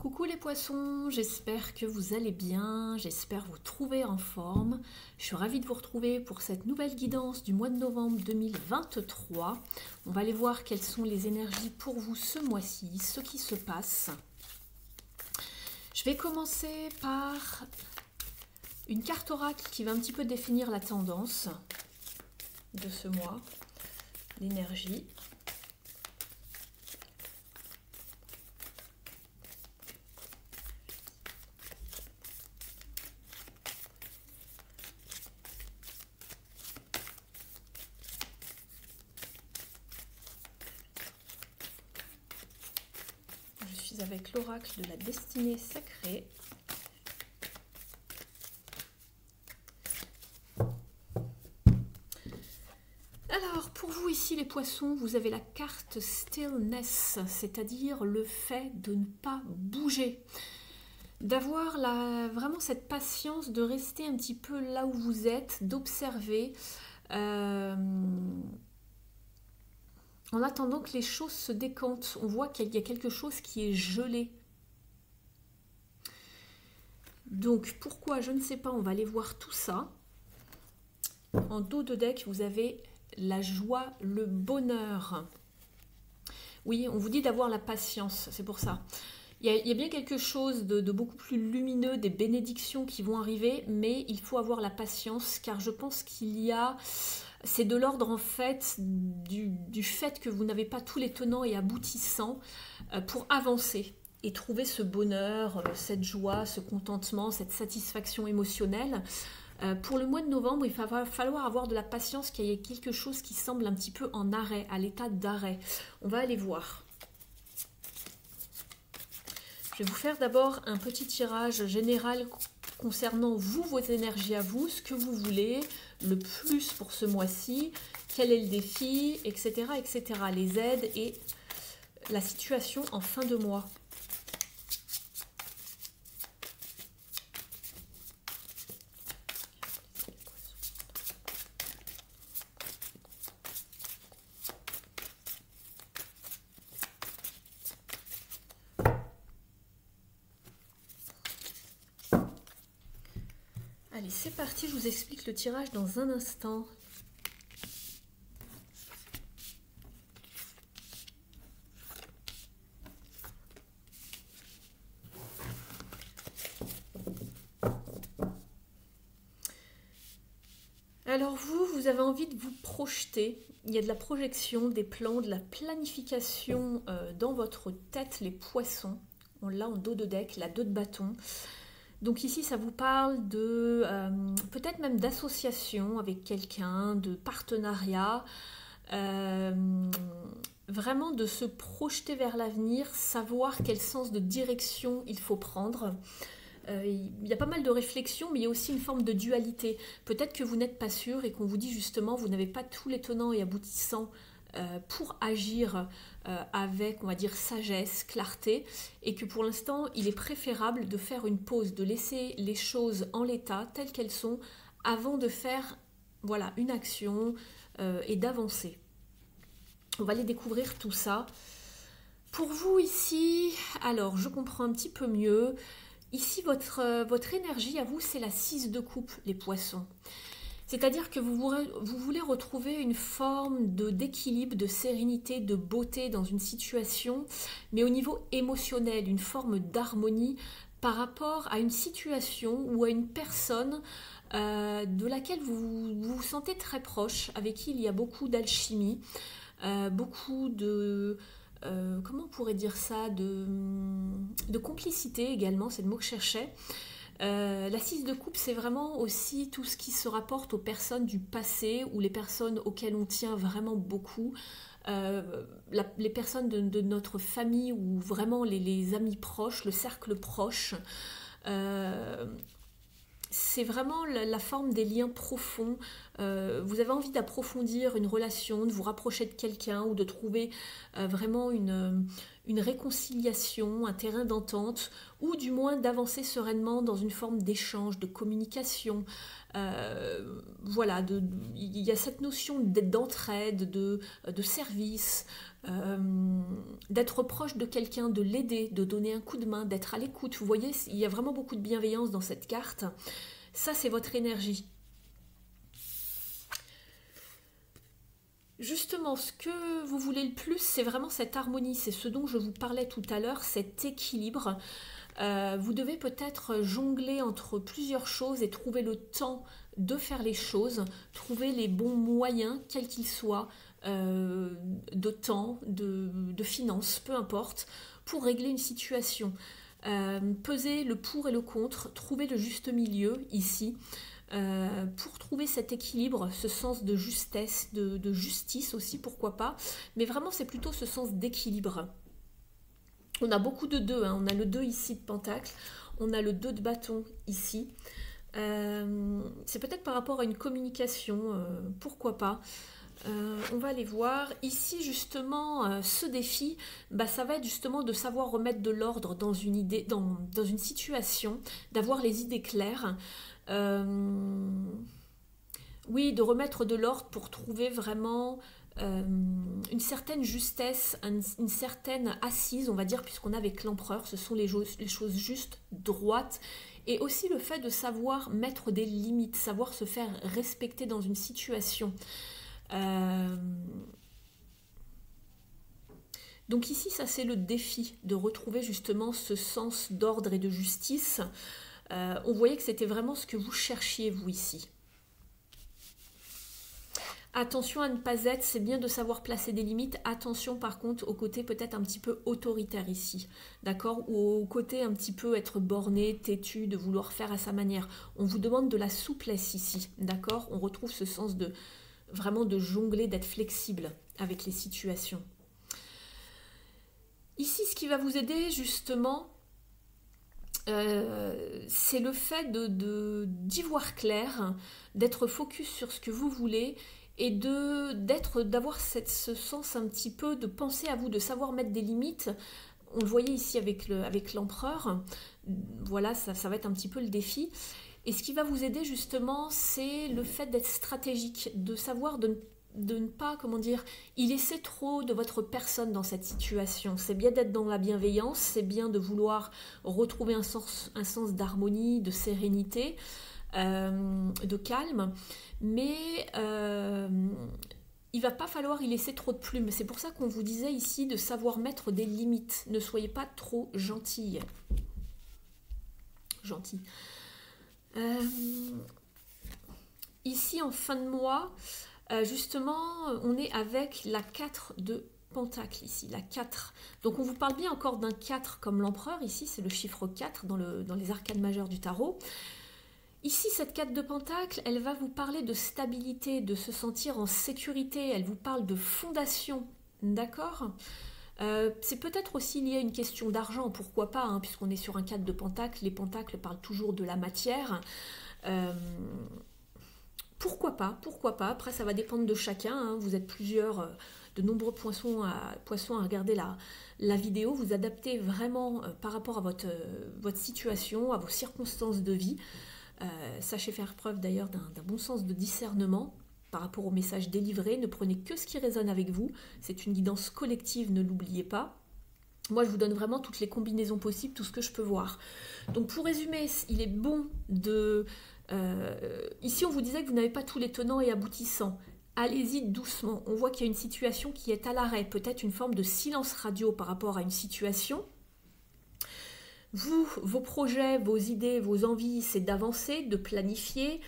Coucou les poissons, j'espère que vous allez bien, j'espère vous trouver en forme. Je suis ravie de vous retrouver pour cette nouvelle guidance du mois de novembre 2023. On va aller voir quelles sont les énergies pour vous ce mois-ci, ce qui se passe. Je vais commencer par une carte oracle qui va un petit peu définir la tendance de ce mois, l'énergie. Je suis avec l'oracle de la destinée sacrée. Alors, pour vous ici les poissons, vous avez la carte Stillness, c'est-à-dire le fait de ne pas bouger. D'avoir vraiment cette patience de rester un petit peu là où vous êtes, d'observer en attendant que les choses se décantent. On voit qu'il y a quelque chose qui est gelé. Donc pourquoi, je ne sais pas, on va aller voir tout ça. En dos de deck, vous avez la joie, le bonheur. Oui, on vous dit d'avoir la patience, c'est pour ça. Il y a bien quelque chose de beaucoup plus lumineux, des bénédictions qui vont arriver, mais il faut avoir la patience, car je pense qu'il y a... C'est de l'ordre en fait du fait que vous n'avez pas tous les tenants et aboutissants pour avancer et trouver ce bonheur, cette joie, ce contentement, cette satisfaction émotionnelle. Pour le mois de novembre, il va falloir avoir de la patience, qu'il y ait quelque chose qui semble un petit peu en arrêt, à l'état d'arrêt. On va aller voir. Je vais vous faire d'abord un petit tirage général concernant vous, vos énergies à vous, ce que vous voulez, le plus pour ce mois-ci, quel est le défi, etc., etc., les aides et la situation en fin de mois. Allez, c'est parti, je vous explique le tirage dans un instant. Alors vous avez envie de vous projeter. Il y a de la projection, des plans, de la planification dans votre tête, les poissons. On l'a en dos de deck, la 2 de bâton. Donc ici, ça vous parle de peut-être même d'association avec quelqu'un, de partenariat, vraiment de se projeter vers l'avenir, savoir quel sens de direction il faut prendre. Il y a pas mal de réflexions, mais il y a aussi une forme de dualité. Peut-être que vous n'êtes pas sûr et qu'on vous dit justement, vous n'avez pas tous les tenants et aboutissants pour agir avec, on va dire, sagesse, clarté, et que pour l'instant, il est préférable de faire une pause, de laisser les choses en l'état, telles qu'elles sont, avant de faire, voilà, une action et d'avancer. On va aller découvrir tout ça. Pour vous ici, alors, je comprends un petit peu mieux. Ici, votre énergie à vous, c'est la 6 de coupe, les poissons. C'est-à-dire que vous voulez retrouver une forme d'équilibre, de sérénité, de beauté dans une situation, mais au niveau émotionnel, une forme d'harmonie par rapport à une situation ou à une personne de laquelle vous vous sentez très proche, avec qui il y a beaucoup d'alchimie, beaucoup de... comment on pourrait dire ça, de complicité également, c'est le mot que je cherchais. La 6 de coupe, c'est vraiment aussi tout ce qui se rapporte aux personnes du passé ou les personnes auxquelles on tient vraiment beaucoup, les personnes de notre famille ou vraiment les amis proches, le cercle proche. C'est vraiment la forme des liens profonds. Vous avez envie d'approfondir une relation, de vous rapprocher de quelqu'un ou de trouver vraiment une réconciliation, un terrain d'entente, ou du moins d'avancer sereinement dans une forme d'échange, de communication. Voilà, il y a cette notion d'entraide, de service, d'être proche de quelqu'un, de l'aider, de donner un coup de main, d'être à l'écoute. Vous voyez, il y a vraiment beaucoup de bienveillance dans cette carte. Ça, c'est votre énergie. Justement, ce que vous voulez le plus, c'est vraiment cette harmonie. C'est ce dont je vous parlais tout à l'heure, cet équilibre. Vous devez peut-être jongler entre plusieurs choses et trouver le temps de faire les choses, trouver les bons moyens, quels qu'ils soient, de temps, de finances, peu importe, pour régler une situation. Peser le pour et le contre, trouver le juste milieu ici, pour trouver cet équilibre, ce sens de justesse, de justice aussi, pourquoi pas, mais vraiment c'est plutôt ce sens d'équilibre. On a beaucoup de 2, hein. On a le 2 ici de pentacle, on a le 2 de bâton ici. C'est peut-être par rapport à une communication, pourquoi pas. On va aller voir. Ici, justement, ce défi, ça va être justement de savoir remettre de l'ordre dans une idée, dans une situation, d'avoir les idées claires. Oui, de remettre de l'ordre pour trouver vraiment une certaine justesse, une certaine assise, on va dire, puisqu'on a avec l'empereur, ce sont les choses justes, droites, et aussi le fait de savoir mettre des limites, savoir se faire respecter dans une situation. Donc ici, ça c'est le défi, de retrouver justement ce sens d'ordre et de justice. On voyait que c'était vraiment ce que vous cherchiez, vous, ici. Attention à ne pas être, c'est bien de savoir placer des limites. Attention par contre au côté peut-être un petit peu autoritaire ici, d'accord? Ou au côté un petit peu être borné, têtu, de vouloir faire à sa manière. On vous demande de la souplesse ici, d'accord? On retrouve ce sens de vraiment de jongler, d'être flexible avec les situations. Ici, ce qui va vous aider justement, c'est le fait d'y voir clair, d'être focus sur ce que vous voulez et d'avoir ce sens un petit peu de penser à vous, de savoir mettre des limites. On le voyait ici avec l'empereur. Voilà, ça va être un petit peu le défi. Et ce qui va vous aider justement, c'est le fait d'être stratégique, de savoir de ne pas, comment dire, y laisser trop de votre personne dans cette situation. C'est bien d'être dans la bienveillance, c'est bien de vouloir retrouver un sens d'harmonie, de sérénité, de calme, mais il va pas falloir y laisser trop de plumes. C'est pour ça qu'on vous disait ici de savoir mettre des limites. Ne soyez pas trop gentille. Gentil. Ici, en fin de mois, justement, on est avec la 4 de Pentacle ici, la 4. Donc on vous parle bien encore d'un 4 comme l'empereur. Ici, c'est le chiffre 4 dans les arcanes majeures du tarot. Ici, cette 4 de Pentacle, elle va vous parler de stabilité, de se sentir en sécurité. Elle vous parle de fondation, d'accord ? C'est peut-être aussi lié à une question d'argent, pourquoi pas, hein, puisqu'on est sur un 4 de Pentacle. Les Pentacles parlent toujours de la matière. Pourquoi pas. Après, ça va dépendre de chacun. Hein. Vous êtes de nombreux poissons à regarder la vidéo. Vous adaptez vraiment par rapport à votre situation, à vos circonstances de vie. Sachez faire preuve d'ailleurs d'un bon sens de discernement par rapport au message délivré. Ne prenez que ce qui résonne avec vous. C'est une guidance collective, ne l'oubliez pas. Moi, je vous donne vraiment toutes les combinaisons possibles, tout ce que je peux voir. Donc, pour résumer, il est bon de... ici, on vous disait que vous n'avez pas tous les tenants et aboutissants. Allez-y doucement. On voit qu'il y a une situation qui est à l'arrêt. Peut-être une forme de silence radio par rapport à une situation. Vous, vos projets, vos idées, vos envies, c'est d'avancer, de planifier,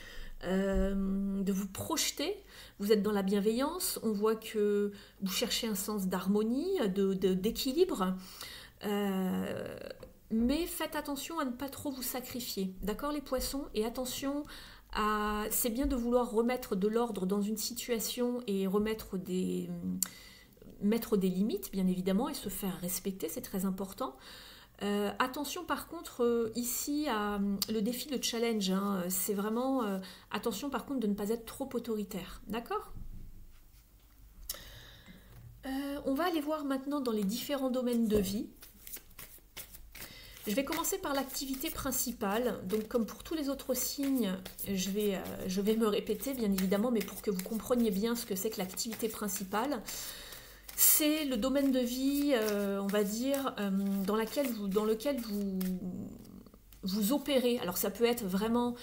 de vous projeter. Vous êtes dans la bienveillance, on voit que vous cherchez un sens d'harmonie, d'équilibre, mais faites attention à ne pas trop vous sacrifier, d'accord les poissons? Et attention, c'est bien de vouloir remettre de l'ordre dans une situation et mettre des limites, bien évidemment, et se faire respecter, c'est très important. Attention par contre ici à le défi, le challenge, hein, c'est vraiment attention par contre de ne pas être trop autoritaire, d'accord? On va aller voir maintenant dans les différents domaines de vie. Je vais commencer par l'activité principale. Donc comme pour tous les autres signes, je vais me répéter bien évidemment, mais pour que vous compreniez bien ce que c'est que l'activité principale, c'est le domaine de vie, on va dire, dans lequel vous opérez. Alors ça peut être vraiment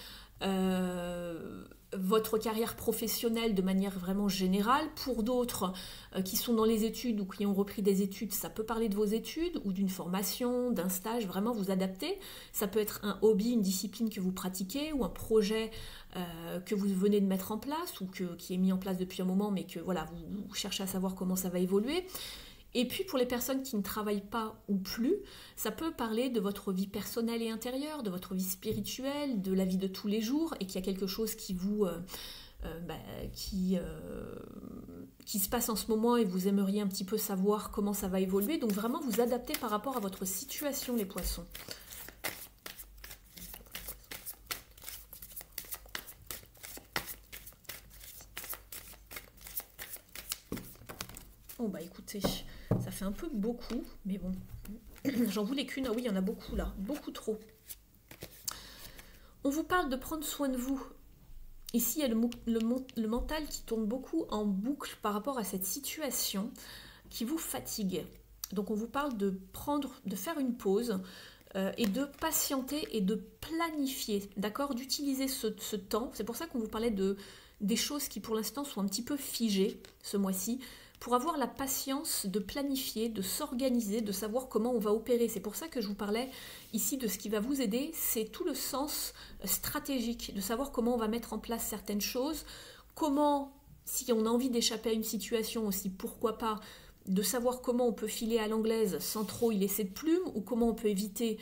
votre carrière professionnelle de manière vraiment générale. Pour d'autres qui sont dans les études ou qui ont repris des études, ça peut parler de vos études ou d'une formation, d'un stage, vraiment vous adapter. Ça peut être un hobby, une discipline que vous pratiquez ou un projet que vous venez de mettre en place ou qui est mis en place depuis un moment, mais que voilà, vous cherchez à savoir comment ça va évoluer. Et puis pour les personnes qui ne travaillent pas ou plus, ça peut parler de votre vie personnelle et intérieure, de votre vie spirituelle, de la vie de tous les jours, et qu'il y a quelque chose qui vous, qui se passe en ce moment et vous aimeriez un petit peu savoir comment ça va évoluer. Donc vraiment vous adapter par rapport à votre situation, les poissons. Bon bah écoutez, ça fait un peu beaucoup, mais bon, j'en voulais qu'une. Ah oui, il y en a beaucoup là, beaucoup trop. On vous parle de prendre soin de vous. Ici, il y a le mental qui tourne beaucoup en boucle par rapport à cette situation qui vous fatigue. Donc on vous parle de faire une pause et de patienter et de planifier, d'accord, d'utiliser ce temps. C'est pour ça qu'on vous parlait des choses qui pour l'instant sont un petit peu figées ce mois-ci, pour avoir la patience de planifier, de s'organiser, de savoir comment on va opérer. C'est pour ça que je vous parlais ici de ce qui va vous aider, c'est tout le sens stratégique, de savoir comment on va mettre en place certaines choses, comment, si on a envie d'échapper à une situation aussi, pourquoi pas, de savoir comment on peut filer à l'anglaise sans trop y laisser de plume, ou comment on peut éviter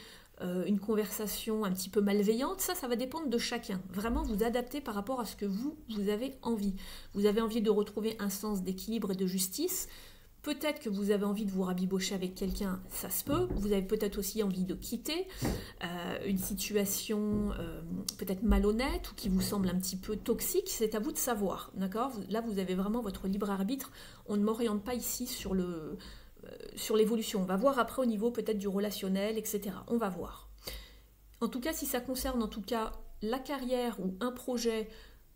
une conversation un petit peu malveillante. Ça va dépendre de chacun. Vraiment vous adapter par rapport à ce que vous avez envie. Vous avez envie de retrouver un sens d'équilibre et de justice. Peut-être que vous avez envie de vous rabibocher avec quelqu'un, ça se peut. Vous avez peut-être aussi envie de quitter une situation peut-être malhonnête ou qui vous semble un petit peu toxique. C'est à vous de savoir, d'accord ? Là, vous avez vraiment votre libre arbitre. On ne m'oriente pas ici sur l'évolution. On va voir après au niveau peut-être du relationnel, etc. On va voir. En tout cas, si ça concerne en tout cas la carrière ou un projet,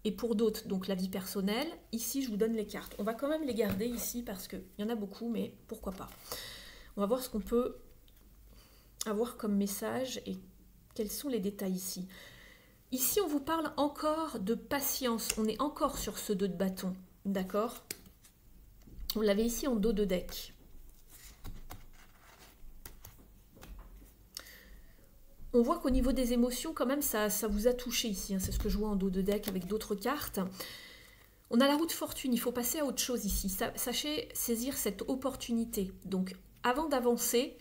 et pour d'autres, donc la vie personnelle, ici je vous donne les cartes. On va quand même les garder ici parce qu'il y en a beaucoup, mais pourquoi pas. On va voir ce qu'on peut avoir comme message et quels sont les détails ici. Ici, on vous parle encore de patience. On est encore sur ce 2 de bâton, d'accord ? On l'avait ici en dos de deck. On voit qu'au niveau des émotions, quand même, ça vous a touché ici. Hein. C'est ce que je vois en dos de deck avec d'autres cartes. On a la roue de fortune. Il faut passer à autre chose ici. Sachez saisir cette opportunité. Donc, avant d'avancer,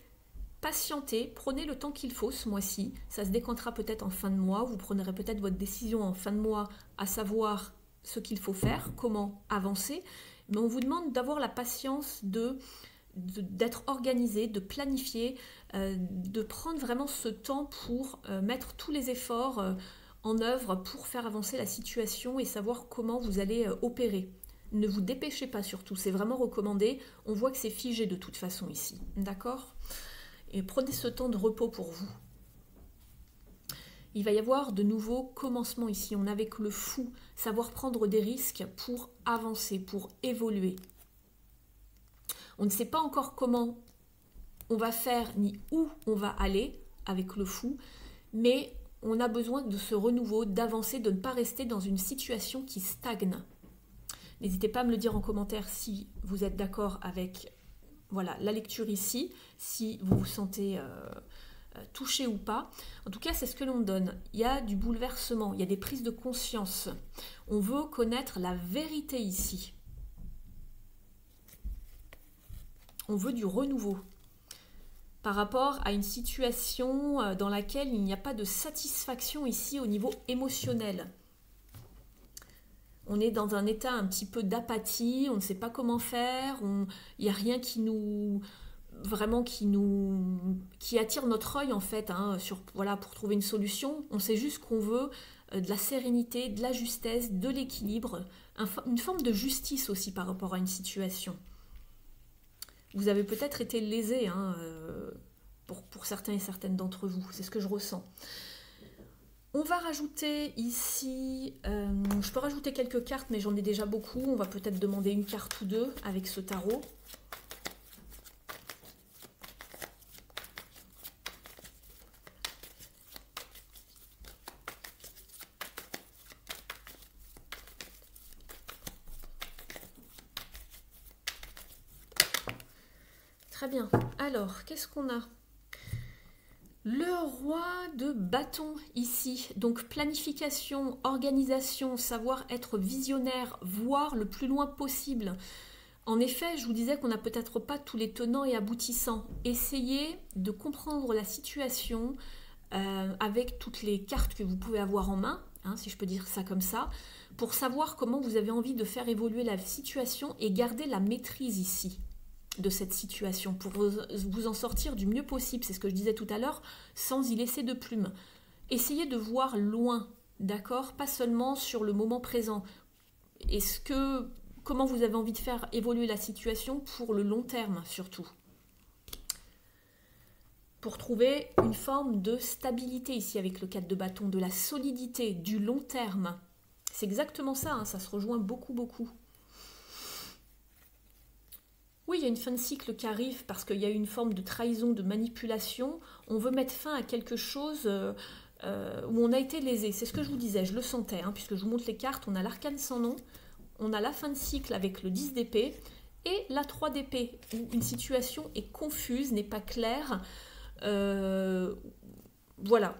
patientez. Prenez le temps qu'il faut ce mois-ci. Ça se décantera peut-être en fin de mois. Vous prendrez peut-être votre décision en fin de mois, à savoir ce qu'il faut faire, comment avancer. Mais on vous demande d'avoir la patience d'être organisé, de planifier, de prendre vraiment ce temps pour mettre tous les efforts en œuvre pour faire avancer la situation et savoir comment vous allez opérer. Ne vous dépêchez pas surtout, c'est vraiment recommandé. On voit que c'est figé de toute façon ici, d'accord ? Et prenez ce temps de repos pour vous. Il va y avoir de nouveaux commencements ici. On est avec le fou, savoir prendre des risques pour avancer, pour évoluer. On ne sait pas encore comment on va faire ni où on va aller avec le fou, mais on a besoin de ce renouveau, d'avancer, de ne pas rester dans une situation qui stagne. N'hésitez pas à me le dire en commentaire si vous êtes d'accord avec voilà, la lecture ici, si vous vous sentez touché ou pas. En tout cas, c'est ce que l'on donne. Il y a du bouleversement, il y a des prises de conscience. On veut connaître la vérité ici. On veut du renouveau par rapport à une situation dans laquelle il n'y a pas de satisfaction ici au niveau émotionnel. On est dans un état un petit peu d'apathie, on ne sait pas comment faire, il n'y a rien qui attire notre œil en fait, hein, pour trouver une solution. On sait juste qu'on veut de la sérénité, de la justesse, de l'équilibre, une forme de justice aussi par rapport à une situation. Vous avez peut-être été lésé hein, pour certains et certaines d'entre vous. C'est ce que je ressens. On va rajouter ici, je peux rajouter quelques cartes, mais j'en ai déjà beaucoup. On va peut-être demander une carte ou deux avec ce tarot. Très bien. Alors, qu'est-ce qu'on a ? Le roi de bâton ici, donc planification, organisation, savoir être visionnaire, voir le plus loin possible. En effet, je vous disais qu'on n'a peut-être pas tous les tenants et aboutissants. Essayez de comprendre la situation avec toutes les cartes que vous pouvez avoir en main, hein, si je peux dire ça comme ça, pour savoir comment vous avez envie de faire évoluer la situation et garder la maîtrise ici de cette situation pour vous en sortir du mieux possible, c'est ce que je disais tout à l'heure, sans y laisser de plume. Essayez de voir loin, d'accord, pas seulement sur le moment présent. Comment vous avez envie de faire évoluer la situation pour le long terme surtout, pour trouver une forme de stabilité ici avec le 4 de bâton, de la solidité, du long terme. C'est exactement ça, hein, ça se rejoint beaucoup. Oui, il y a une fin de cycle qui arrive parce qu'il y a une forme de trahison, de manipulation. On veut mettre fin à quelque chose où on a été lésé. C'est ce que je vous disais, je le sentais, hein, puisque je vous montre les cartes. On a l'arcane sans nom, on a la fin de cycle avec le 10 d'épée et la 3 d'épée, où une situation est confuse, n'est pas claire. Voilà.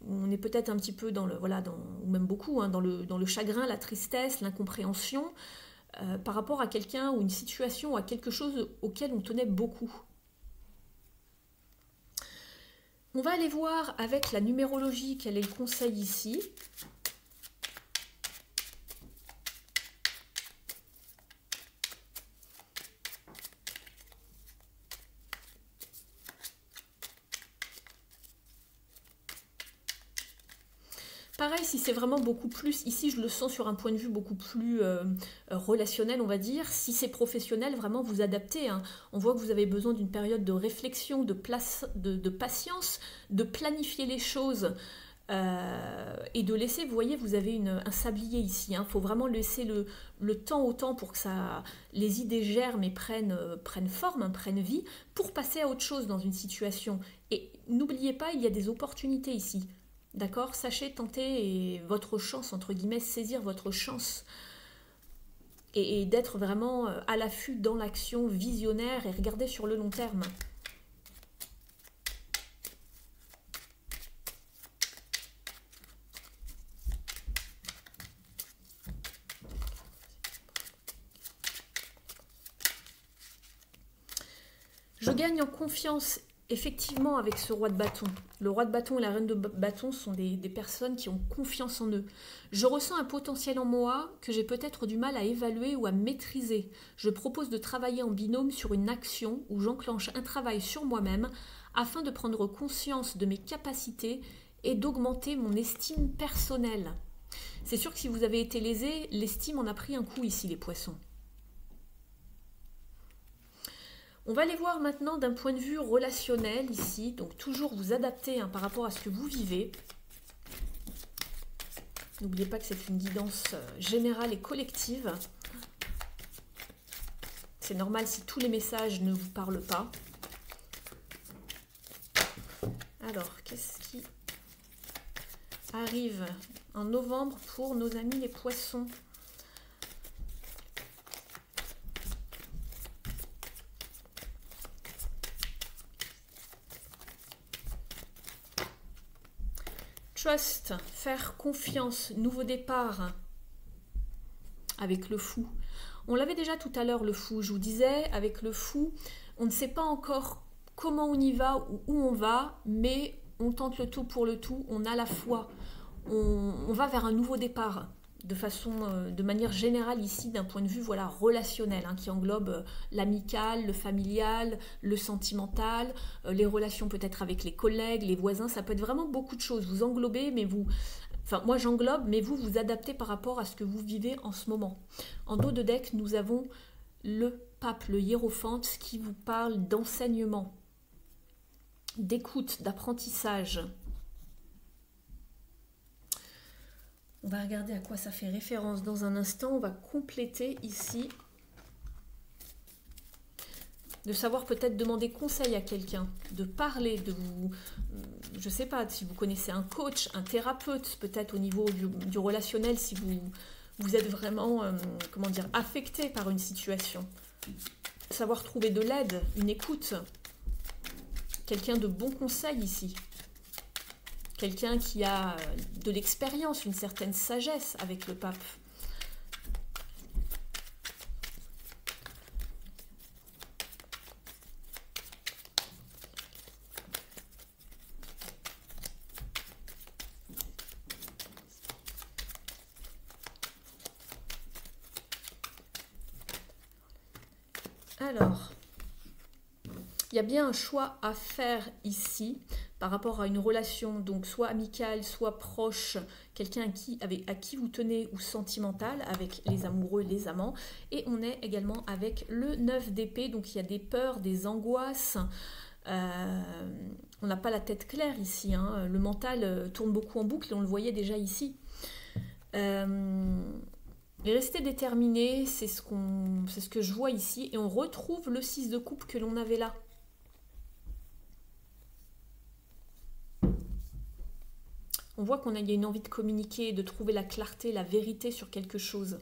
On est peut-être un petit peu dans le, ou même beaucoup, hein, dans le chagrin, la tristesse, l'incompréhension. Par rapport à quelqu'un ou une situation ou à quelque chose auquel on tenait beaucoup. On va aller voir avec la numérologie quel est le conseil ici. Pareil, si c'est vraiment beaucoup plus, ici je le sens sur un point de vue beaucoup plus relationnel, on va dire. Si c'est professionnel, vraiment vous adaptez. Hein. On voit que vous avez besoin d'une période de réflexion, de patience, de planifier les choses et de laisser, vous voyez, vous avez un sablier ici. Il faut vraiment laisser le temps au temps pour que les idées germent et prennent forme, hein, prennent vie, pour passer à autre chose dans une situation. Et n'oubliez pas, il y a des opportunités ici. D'accord? Sachez tenter votre chance, entre guillemets, saisir votre chance et d'être vraiment à l'affût dans l'action visionnaire et regarder sur le long terme. Je gagne en confiance. Effectivement, avec ce roi de bâton, le roi de bâton et la reine de bâton sont des personnes qui ont confiance en eux. Je ressens un potentiel en moi que j'ai peut-être du mal à évaluer ou à maîtriser. Je propose de travailler en binôme sur une action où j'enclenche un travail sur moi-même afin de prendre conscience de mes capacités et d'augmenter mon estime personnelle. C'est sûr que si vous avez été lésé, l'estime en a pris un coup ici, les poissons. On va aller voir maintenant d'un point de vue relationnel ici, donc toujours vous adapter par rapport à ce que vous vivez. N'oubliez pas que c'est une guidance générale et collective. C'est normal si tous les messages ne vous parlent pas. Alors, qu'est-ce qui arrive en novembre pour nos amis les poissons ? Trust, faire confiance, nouveau départ avec le fou. On l'avait déjà tout à l'heure, le fou. Je vous disais, avec le fou, on ne sait pas encore comment on y va ou où on va, mais on tente le tout pour le tout, on a la foi. On va vers un nouveau départ de manière générale ici, d'un point de vue relationnel, qui englobe l'amical, le familial, le sentimental, les relations peut-être avec les collègues, les voisins, ça peut être vraiment beaucoup de choses. Vous englobez, mais moi j'englobe, mais vous adaptez par rapport à ce que vous vivez en ce moment. En dos de deck, nous avons le pape, le hiérophante, qui vous parle d'enseignement, d'écoute, d'apprentissage. On va regarder à quoi ça fait référence dans un instant. On va compléter ici. De savoir peut-être demander conseil à quelqu'un, de parler, de vous... Je ne sais pas, si vous connaissez un coach, un thérapeute, peut-être au niveau du relationnel, si vous êtes vraiment, comment dire, affecté par une situation. Savoir trouver de l'aide, une écoute. Quelqu'un de bon conseil ici. Quelqu'un qui a de l'expérience, une certaine sagesse avec le pape. Alors, il y a bien un choix à faire ici par rapport à une relation, donc soit amicale, soit proche, quelqu'un à qui vous tenez ou sentimental, avec les amoureux, les amants. Et on est également avec le 9 d'épée, donc il y a des peurs, des angoisses. On n'a pas la tête claire ici, hein. Le mental tourne beaucoup en boucle et on le voyait déjà ici. Et rester déterminé, c'est ce que je vois ici. Et on retrouve le 6 de coupe que l'on avait là. On voit qu'il y a une envie de communiquer, de trouver la clarté, la vérité sur quelque chose.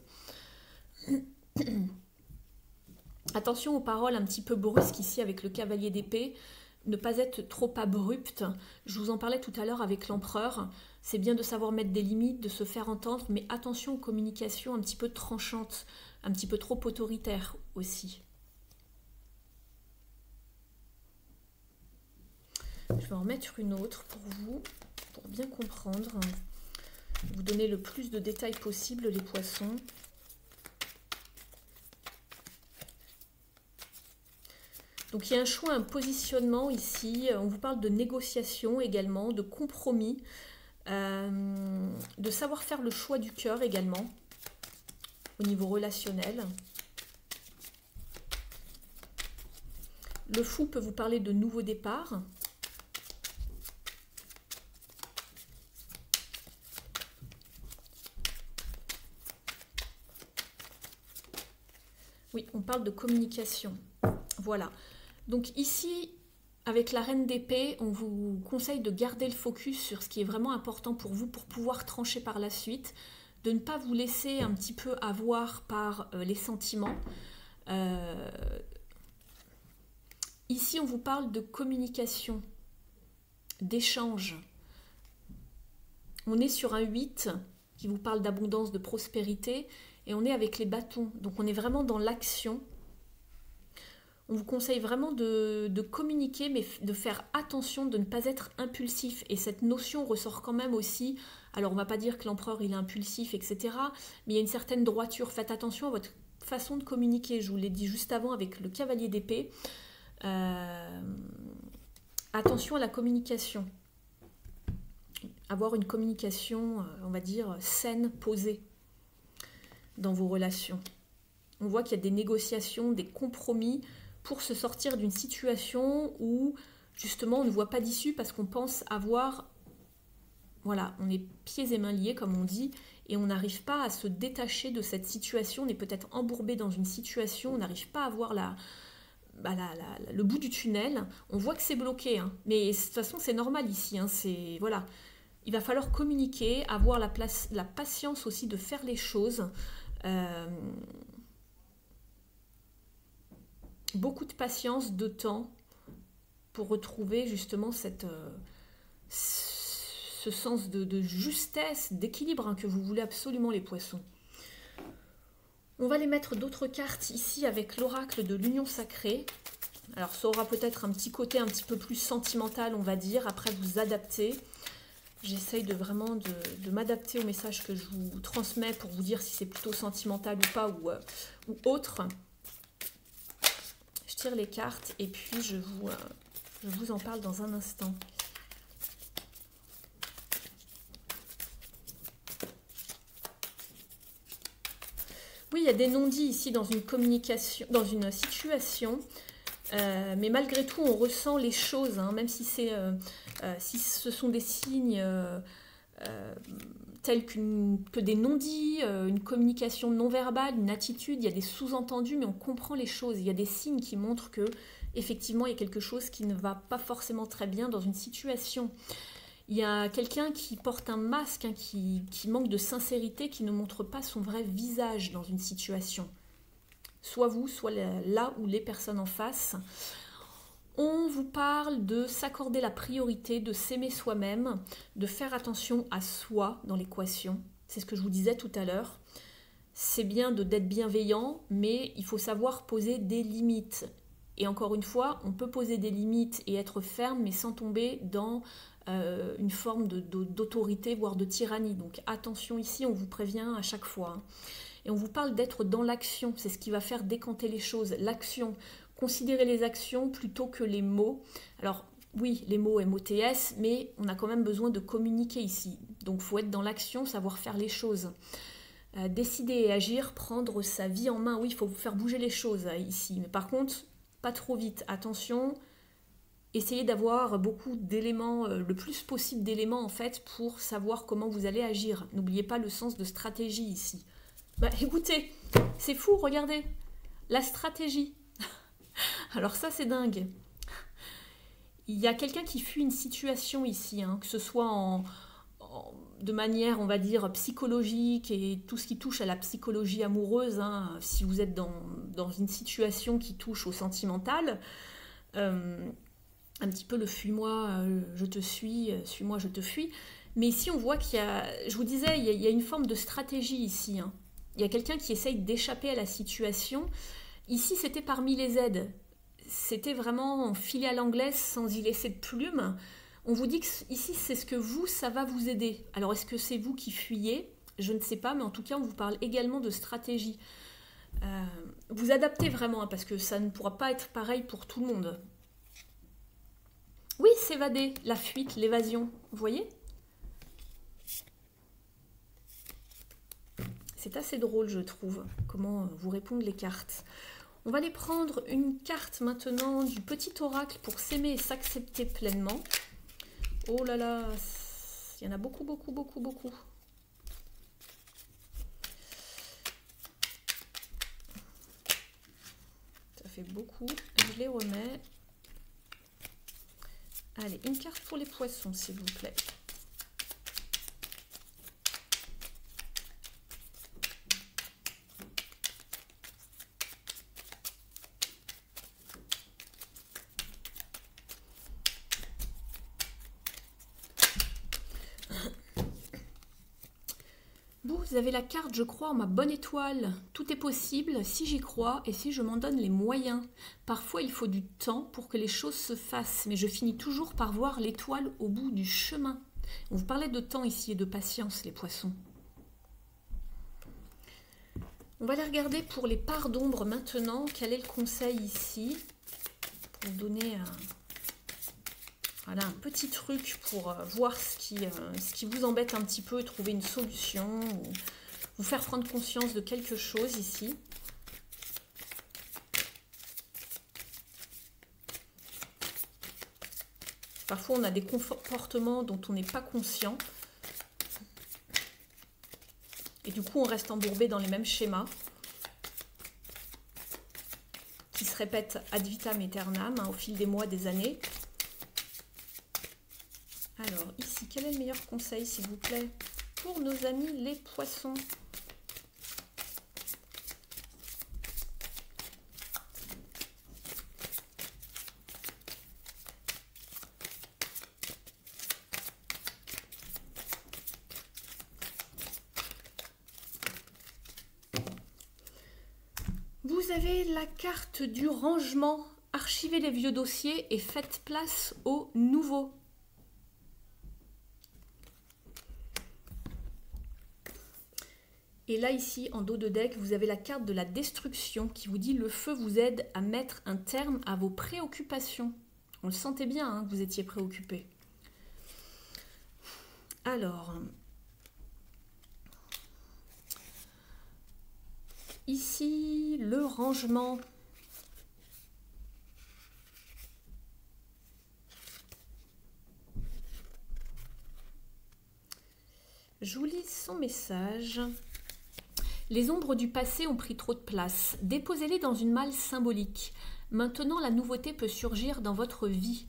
Attention aux paroles un petit peu brusques ici avec le cavalier d'épée. Ne pas être trop abrupte. Je vous en parlais tout à l'heure avec l'empereur. C'est bien de savoir mettre des limites, de se faire entendre, mais attention aux communications un petit peu tranchantes, un petit peu trop autoritaires aussi. Je vais en mettre une autre pour vous, pour bien comprendre. Vous donner le plus de détails possible, les poissons. Donc il y a un choix, un positionnement ici. On vous parle de négociation également, de compromis. De savoir faire le choix du cœur également au niveau relationnel. Le fou peut vous parler de nouveaux départs. Oui, on parle de communication. Voilà. Donc ici, avec la reine d'épée, on vous conseille de garder le focus sur ce qui est vraiment important pour vous pour pouvoir trancher par la suite, de ne pas vous laisser un petit peu avoir par les sentiments. Ici, on vous parle de communication, d'échange. On est sur un 8 qui vous parle d'abondance, de prospérité, et on est avec les bâtons. Donc on est vraiment dans l'action. On vous conseille vraiment de communiquer, mais de faire attention, de ne pas être impulsif. Et cette notion ressort quand même aussi, alors on ne va pas dire que l'empereur il est impulsif, etc. Mais il y a une certaine droiture. Faites attention à votre façon de communiquer. Je vous l'ai dit juste avant avec le cavalier d'épée. Attention à la communication. Avoir une communication, on va dire, saine, posée dans vos relations. On voit qu'il y a des négociations, des compromis pour se sortir d'une situation où justement on ne voit pas d'issue parce qu'on pense avoir, voilà, on est pieds et mains liés comme on dit et on n'arrive pas à se détacher de cette situation, on est peut-être embourbé dans une situation, on n'arrive pas à voir le bout du tunnel, on voit que c'est bloqué, hein. Mais de toute façon c'est normal ici, hein. Voilà. Il va falloir communiquer, avoir la patience aussi de faire les choses. Beaucoup de patience, de temps pour retrouver justement ce sens de justesse, d'équilibre, hein, que vous voulez absolument les poissons. On va les mettre d'autres cartes ici avec l'oracle de l'union sacrée. Alors ça aura peut-être un petit côté un petit peu plus sentimental, on va dire, après vous adapter. J'essaye vraiment de m'adapter au message que je vous transmets pour vous dire si c'est plutôt sentimental ou pas, ou autre. Je tire les cartes et puis je vous en parle dans un instant. Oui, il y a des non-dits ici dans une communication, dans une situation, mais malgré tout, on ressent les choses, hein, même si si ce sont des signes tels que des non-dits, une communication non verbale, une attitude, il y a des sous-entendus, mais on comprend les choses. Il y a des signes qui montrent que effectivement, il y a quelque chose qui ne va pas forcément très bien dans une situation. Il y a quelqu'un qui porte un masque, hein, qui manque de sincérité, qui ne montre pas son vrai visage dans une situation. Soit vous, soit là ou les personnes en face. On vous parle de s'accorder la priorité, de s'aimer soi-même, de faire attention à soi dans l'équation. C'est ce que je vous disais tout à l'heure. C'est bien d'être bienveillant, mais il faut savoir poser des limites. Et encore une fois, on peut poser des limites et être ferme, mais sans tomber dans une forme d'autorité, voire de tyrannie. Donc attention ici, on vous prévient à chaque fois. Et on vous parle d'être dans l'action, c'est ce qui va faire décanter les choses. L'action, considérez les actions plutôt que les mots. Alors oui, les mots MOTS, mais on a quand même besoin de communiquer ici. Donc il faut être dans l'action, savoir faire les choses. Décider et agir, prendre sa vie en main. Oui, il faut faire bouger les choses ici. Mais par contre, pas trop vite. Attention, essayez d'avoir beaucoup d'éléments, le plus possible d'éléments en fait, pour savoir comment vous allez agir. N'oubliez pas le sens de stratégie ici. Bah écoutez, c'est fou, regardez. La stratégie. Alors ça, c'est dingue. Il y a quelqu'un qui fuit une situation ici, hein, que ce soit de manière, on va dire, psychologique et tout ce qui touche à la psychologie amoureuse, hein, si vous êtes dans une situation qui touche au sentimental, un petit peu le fuis-moi, je te suis-moi, je te fuis. Mais ici, on voit qu'il y a, je vous disais, il y a une forme de stratégie ici. Hein. Il y a quelqu'un qui essaye d'échapper à la situation. Ici, c'était parmi les aides. C'était vraiment filé à l'anglaise sans y laisser de plume. On vous dit que ici, c'est ce que vous, ça va vous aider. Alors, est-ce que c'est vous qui fuyez? Je ne sais pas, mais en tout cas, on vous parle également de stratégie. Vous adaptez vraiment, hein, parce que ça ne pourra pas être pareil pour tout le monde. Oui, s'évader, la fuite, l'évasion, vous voyez? C'est assez drôle, je trouve, comment vous répondent les cartes. On va aller prendre une carte maintenant du petit oracle pour s'aimer et s'accepter pleinement. Oh là là, il y en a beaucoup, beaucoup, beaucoup, beaucoup. Ça fait beaucoup. Je les remets. Allez, une carte pour les poissons, s'il vous plaît. Vous avez la carte, je crois, en ma bonne étoile. Tout est possible si j'y crois et si je m'en donne les moyens. Parfois, il faut du temps pour que les choses se fassent, mais je finis toujours par voir l'étoile au bout du chemin. On vous parlait de temps ici et de patience, les poissons. On va aller regarder pour les parts d'ombre maintenant. Quel est le conseil ici? Pour vous donner voilà, un petit truc pour voir ce qui vous embête un petit peu et trouver une solution, ou vous faire prendre conscience de quelque chose ici. Parfois, on a des comportements dont on n'est pas conscient. Et du coup, on reste embourbé dans les mêmes schémas qui se répètent ad vitam aeternam, hein, au fil des mois, des années. Alors, ici, quel est le meilleur conseil, s'il vous plaît, pour nos amis les poissons? Vous avez la carte du rangement. Archivez les vieux dossiers et faites place aux nouveaux. Et là, ici, en dos de deck, vous avez la carte de la destruction qui vous dit « Le feu vous aide à mettre un terme à vos préoccupations ». On le sentait bien, hein, que vous étiez préoccupé. Alors, ici le rangement. Je vous lis son message. Les ombres du passé ont pris trop de place. Déposez-les dans une malle symbolique. Maintenant, la nouveauté peut surgir dans votre vie.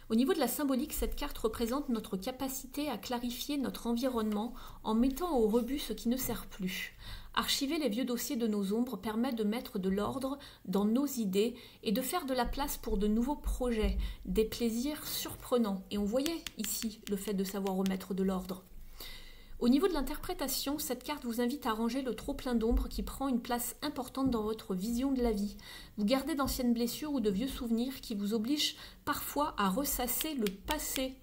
Au niveau de la symbolique, cette carte représente notre capacité à clarifier notre environnement en mettant au rebut ce qui ne sert plus. Archiver les vieux dossiers de nos ombres permet de mettre de l'ordre dans nos idées et de faire de la place pour de nouveaux projets, des plaisirs surprenants. Et on voyait ici le fait de savoir remettre de l'ordre. Au niveau de l'interprétation, cette carte vous invite à ranger le trop-plein d'ombre qui prend une place importante dans votre vision de la vie. Vous gardez d'anciennes blessures ou de vieux souvenirs qui vous obligent parfois à ressasser le passé.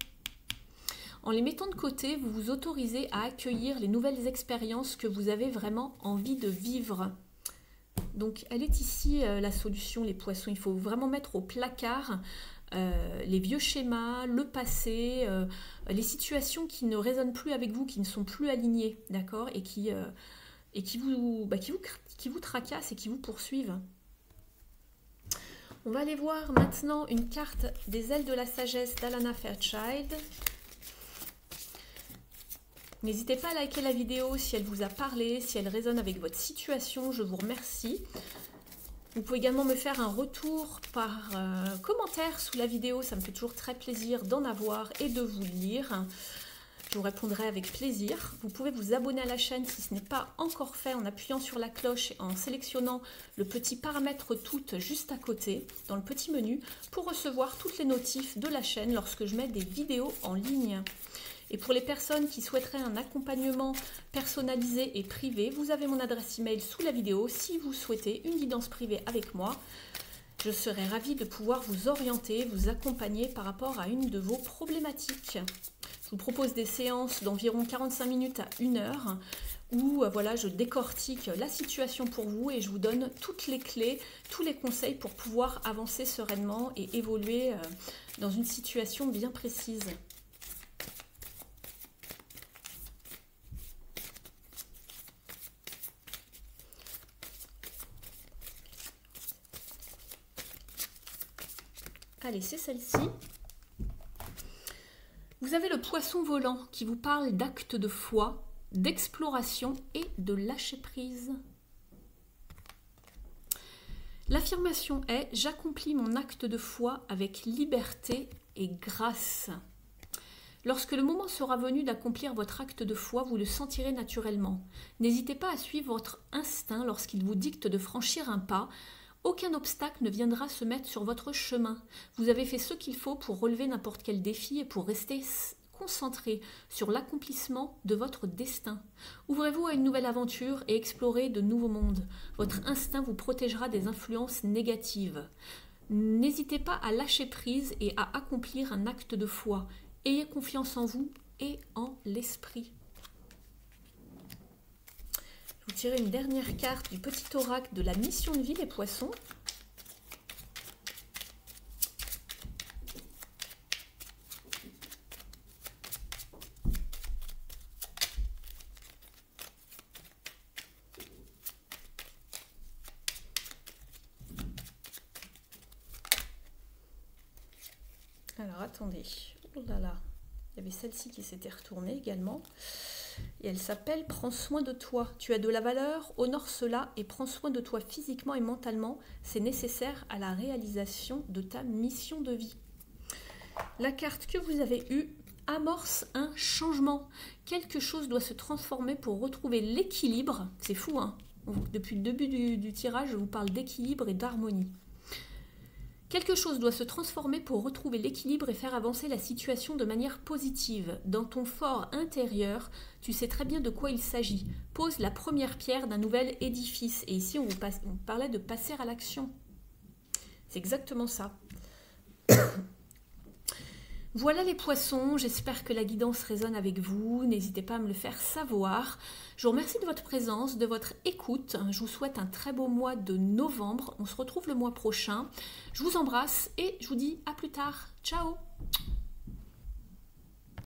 En les mettant de côté, vous vous autorisez à accueillir les nouvelles expériences que vous avez vraiment envie de vivre. Donc, elle est ici la solution, les poissons. Il faut vraiment mettre au placard les vieux schémas, le passé, les situations qui ne résonnent plus avec vous, qui ne sont plus alignées, d'accord, et qui vous tracassent et qui vous poursuivent. On va aller voir maintenant une carte des ailes de la sagesse d'Alana Fairchild. N'hésitez pas à liker la vidéo si elle vous a parlé, si elle résonne avec votre situation, je vous remercie. Vous pouvez également me faire un retour par commentaire sous la vidéo, ça me fait toujours très plaisir d'en avoir et de vous lire. Je vous répondrai avec plaisir. Vous pouvez vous abonner à la chaîne si ce n'est pas encore fait en appuyant sur la cloche et en sélectionnant le petit paramètre toutes juste à côté dans le petit menu pour recevoir toutes les notifs de la chaîne lorsque je mets des vidéos en ligne. Et pour les personnes qui souhaiteraient un accompagnement personnalisé et privé, vous avez mon adresse email sous la vidéo. Si vous souhaitez une guidance privée avec moi, je serai ravie de pouvoir vous orienter, vous accompagner par rapport à une de vos problématiques. Je vous propose des séances d'environ 45 minutes à 1 heure où voilà, je décortique la situation pour vous et je vous donne toutes les clés, tous les conseils pour pouvoir avancer sereinement et évoluer dans une situation bien précise. Allez, c'est celle-ci. Vous avez le poisson volant qui vous parle d'actes de foi, d'exploration et de lâcher prise. L'affirmation est « J'accomplis mon acte de foi avec liberté et grâce ». Lorsque le moment sera venu d'accomplir votre acte de foi, vous le sentirez naturellement. N'hésitez pas à suivre votre instinct lorsqu'il vous dicte de franchir un pas. Aucun obstacle ne viendra se mettre sur votre chemin. Vous avez fait ce qu'il faut pour relever n'importe quel défi et pour rester concentré sur l'accomplissement de votre destin. Ouvrez-vous à une nouvelle aventure et explorez de nouveaux mondes. Votre instinct vous protégera des influences négatives. N'hésitez pas à lâcher prise et à accomplir un acte de foi. Ayez confiance en vous et en l'esprit. Je vous tirer une dernière carte du petit oracle de la mission de vie, les poissons. Alors attendez, oh là là, il y avait celle-ci qui s'était retournée également. Et elle s'appelle « Prends soin de toi. Tu as de la valeur, honore cela et prends soin de toi physiquement et mentalement. C'est nécessaire à la réalisation de ta mission de vie. » La carte que vous avez eue amorce un changement. Quelque chose doit se transformer pour retrouver l'équilibre. C'est fou, hein? Depuis le début du tirage, je vous parle d'équilibre et d'harmonie. Quelque chose doit se transformer pour retrouver l'équilibre et faire avancer la situation de manière positive. Dans ton fort intérieur, tu sais très bien de quoi il s'agit. Pose la première pierre d'un nouvel édifice. Et ici, on parlait de passer à l'action. C'est exactement ça. Voilà les poissons, j'espère que la guidance résonne avec vous, n'hésitez pas à me le faire savoir. Je vous remercie de votre présence, de votre écoute, je vous souhaite un très beau mois de novembre, on se retrouve le mois prochain. Je vous embrasse et je vous dis à plus tard, ciao.